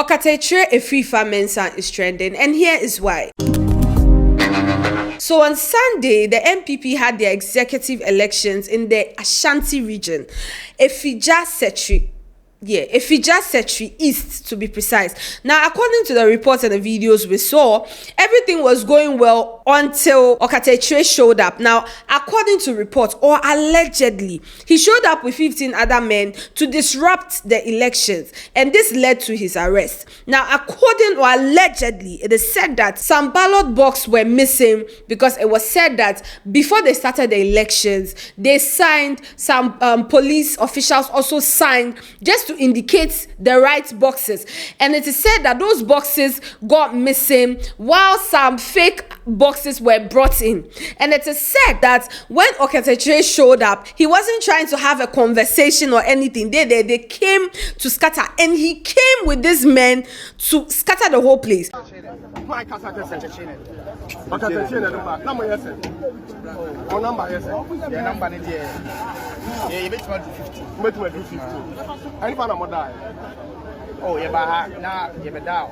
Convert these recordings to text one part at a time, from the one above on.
Okatakyie Afrifa Mensa is trending, and here is why. So on Sunday, the NPP had their executive elections in the Ashanti region, Efija Setri East to be precise. Now, according to the reports and the videos we saw, everything was going well until Okatakyie showed up. Now, according to reports, or allegedly, he showed up with 15 other men to disrupt the elections, and this led to his arrest. Now, according or allegedly, it is said that some ballot boxes were missing because it was said that before they started the elections, they signed, some police officials also signed just to indicate the right boxes, and it is said that those boxes got missing while some fake boxes were brought in. And it is said that when Okatakyie showed up, he wasn't trying to have a conversation or anything. They came to scatter, and he came with these men to scatter the whole place. Oh, yeah, but now you're down.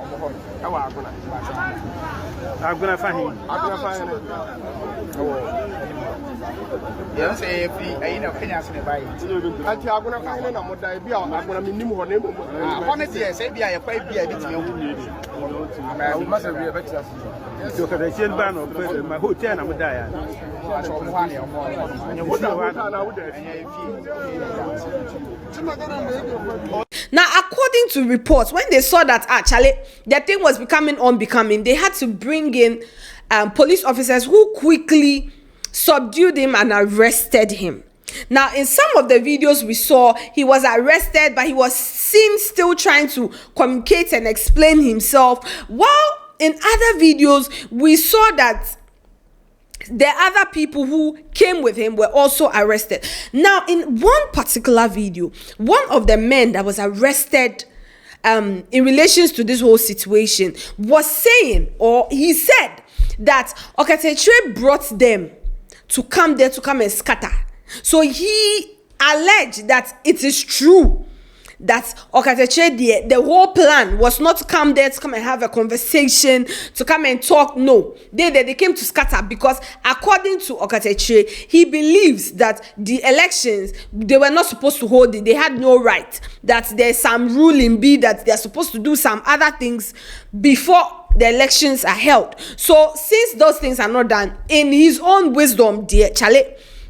I'm gonna find him. Yes, if I know Kenya's in the bite. I'm gonna find him. I'm gonna minimum her name. Honestly, I say, be a quite be a bit I must be a better. So, can I send ban of my hotel? I'm a die. Now, according to reports, when they saw that Charley, the thing was becoming unbecoming, they had to bring in police officers who quickly subdued him and arrested him. Now, in some of the videos we saw, he was arrested, but he was seen still trying to communicate and explain himself. While in other videos, we saw that the other people who came with him were also arrested. Now, in one particular video, one of the men that was arrested in relations to this whole situation was saying, or he said, that Okatakyie brought them to come there to come and scatter. So he alleged that it is true that Okatakyie, the whole plan was not to come there to come and have a conversation, to come and talk. No, they came to scatter because according to Okatakyie, he believes that the elections, they were not supposed to hold it. They had no right. That there's some rule in B that they're supposed to do some other things before the elections are held. So since those things are not done, in his own wisdom, dear Charley,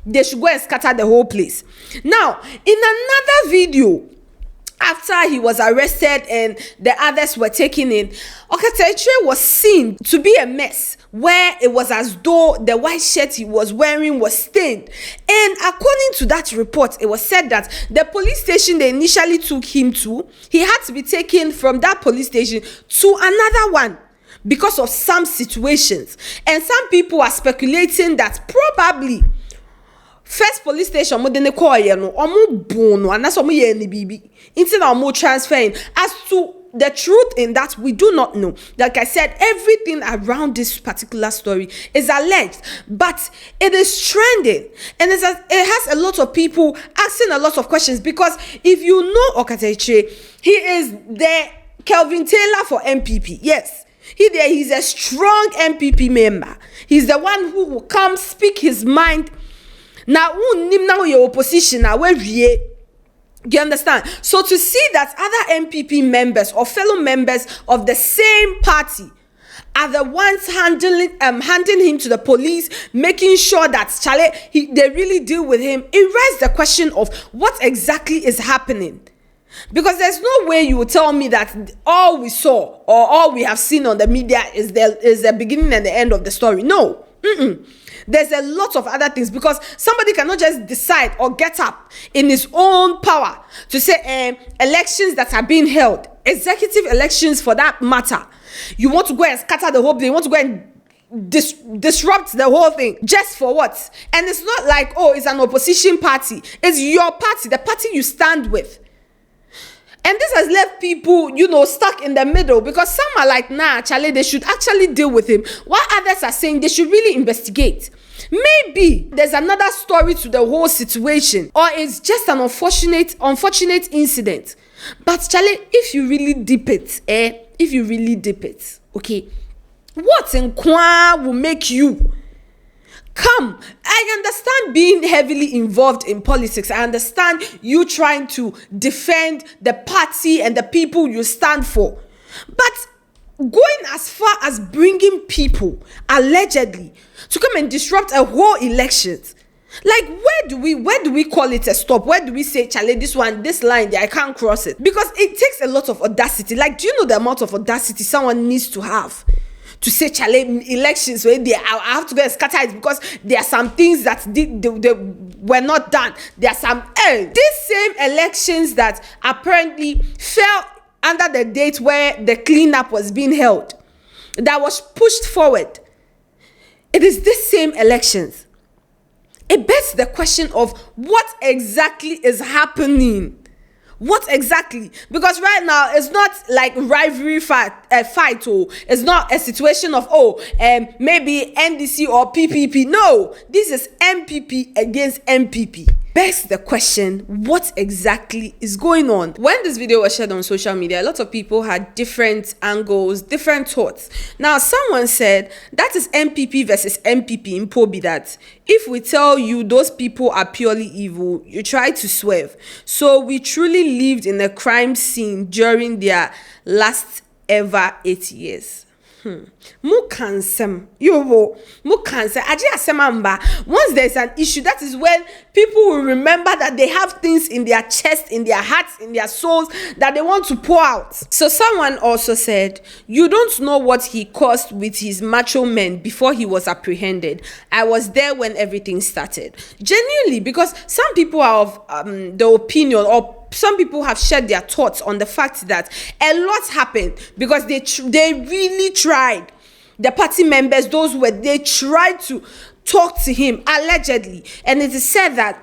they should go and scatter the whole place. Now, in another video, after he was arrested and the others were taken in, Okatakyie was seen to be a mess, where it was as though the white shirt he was wearing was stained. And according to that report, it was said that the police station they initially took him to, he had to be taken from that police station to another one because of some situations. And some people are speculating that probably first police station mo de ne call ye no omo bon no anaso mo ye ni bibi inti na omo transferring. As to the truth in that, we do not know. Like I said, everything around this particular story is alleged, but it is trending, and it has a lot of people asking a lot of questions. Because if you know Okatakyie, he is the Kelvin Taylor for NPP. Yes, he's a strong NPP member. He's the one who will come speak his mind. Now, your opposition now where you understand? So to see that other NPP members or fellow members of the same party are the ones handing him to the police, making sure that Charley, they really deal with him, it raises the question of what exactly is happening. Because there's no way you will tell me that all we saw or all we have seen on the media is the beginning and the end of the story. No. There's a lot of other things, because somebody cannot just decide or get up in his own power to say elections that are being held, executive elections for that matter, you want to go and scatter the whole thing, you want to go and disrupt the whole thing just for what? And it's not like, oh, it's an opposition party. It's your party, the party you stand with. And this has left people, stuck in the middle, because some are like, nah, Charley, they should actually deal with him, while others are saying they should really investigate. Maybe there's another story to the whole situation, or it's just an unfortunate incident. But Charlie, if you really dip it, okay, what in Kwa will make you come? I understand being heavily involved in politics. I understand you trying to defend the party and the people you stand for. But going as far as bringing people, allegedly, to come and disrupt a whole election, like where do we call it a stop? Where do we say, Charlie, this line there, I can't cross it? Because it takes a lot of audacity. Like, do you know the amount of audacity someone needs to have to say, Charlie, elections where I have to go and scatter it because there are some things that they were not done. There are some these same elections that apparently fell under the date where the cleanup was being held, that was pushed forward. It is this same elections. It begs the question of what exactly is happening. What exactly? Because right now it's not like rivalry fight, or it's not a situation of maybe NDC or PPP. No, this is MPP against MPP. Begs the question, what exactly is going on? When this video was shared on social media, a lot of people had different angles, different thoughts. Now, someone said that is MPP versus MPP in Pobi, that if we tell you those people are purely evil, you try to swerve. So we truly lived in a crime scene during their last ever 8 years. Once there's an issue, that is when people will remember that they have things in their chest, in their hearts, in their souls that they want to pour out. So someone also said, you don't know what he caused with his macho men before he was apprehended. I was there when everything started. Genuinely, because some people are of the opinion, or some people have shared their thoughts on the fact that a lot happened because they really tried. The party members, they tried to talk to him, allegedly. And it is said that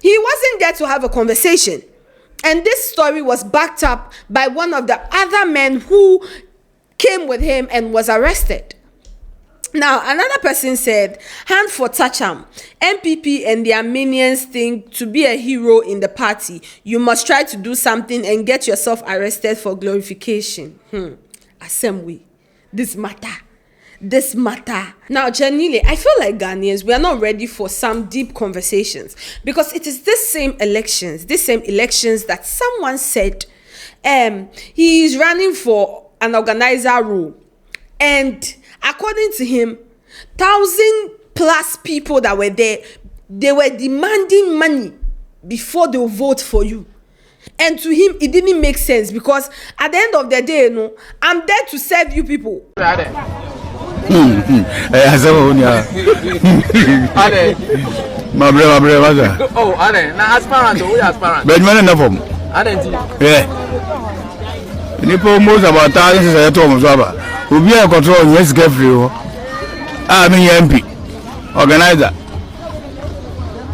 he wasn't there to have a conversation. And this story was backed up by one of the other men who came with him and was arrested. Now, another person said, hand for Tacham, MPP and their minions think to be a hero in the party, you must try to do something and get yourself arrested for glorification. Assembly. This matter. Now, genuinely, I feel like Ghanaians, we are not ready for some deep conversations, because it is this same elections that someone said he is running for an organizer role. And according to him, 1,000+ people that were there, they were demanding money before they will vote for you. And to him, it didn't make sense, because at the end of the day, I'm there to serve you people. Ubi a control yes Geffrey. I mean MP organizer.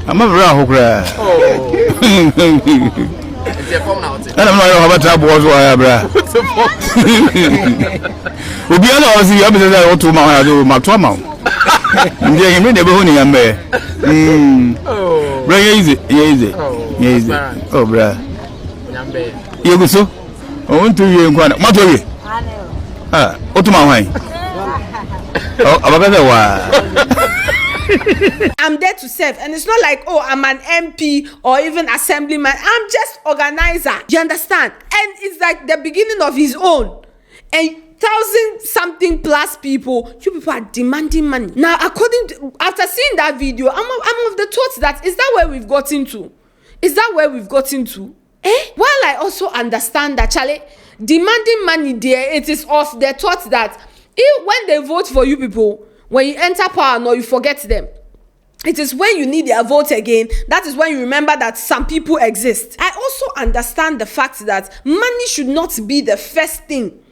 I'm a very hokra. I don't know how much I was Ubi a was the opposite to my trauma. You made the boning and bear. Very easy. Oh, bruh. You go so? I want to hear one. I'm there to serve, and it's not like, I'm an MP or even assemblyman. I'm just organizer. You understand? And it's like the beginning of his own. And 1,000+ people, you people are demanding money. Now, after seeing that video, I'm of the thought that is that where we've gotten to? While I also understand that, Charlie, demanding money there, it is of the thought that when they vote for you people, when you enter power, no, you forget them. It is when you need their vote again, that is when you remember that some people exist. I also understand the fact that money should not be the first thing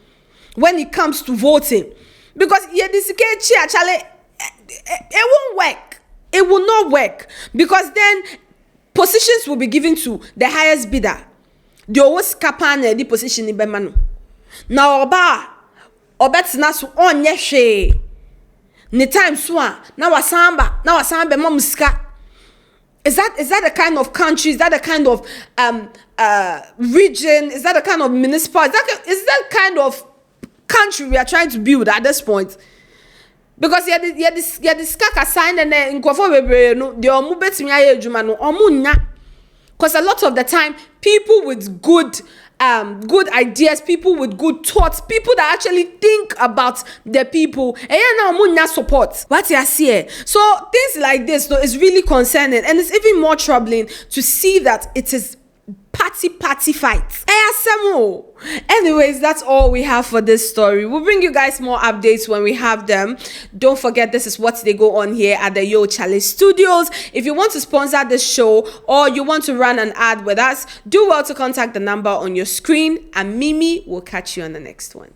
when it comes to voting, because Charlie, it won't work. It will not work, because then positions will be given to the highest bidder. The always capane the position in Bemano. Now obetina so onye hwe. Ni time so na wasamba mamuska. Is that the kind of country? Is that the kind of region? Is that the kind of municipality? Is that kind of country we are trying to build at this point? Because you discuss sign and then nkofo bebre no the omu betimi aye adwuma no omu nya. Because a lot of the time, people with good ideas, people with good thoughts, people that actually think about the people, and now munya support. What you see? So things like this, though, is really concerning, and it's even more troubling to see that it is party fights. Anyways, that's all we have for this story. We'll bring you guys more updates when we have them. Don't forget, this is what they go on here at the Yo Charley Studios. If you want to sponsor this show or you want to run an ad with us, do well to contact the number on your screen, and Mimi will catch you on the next one.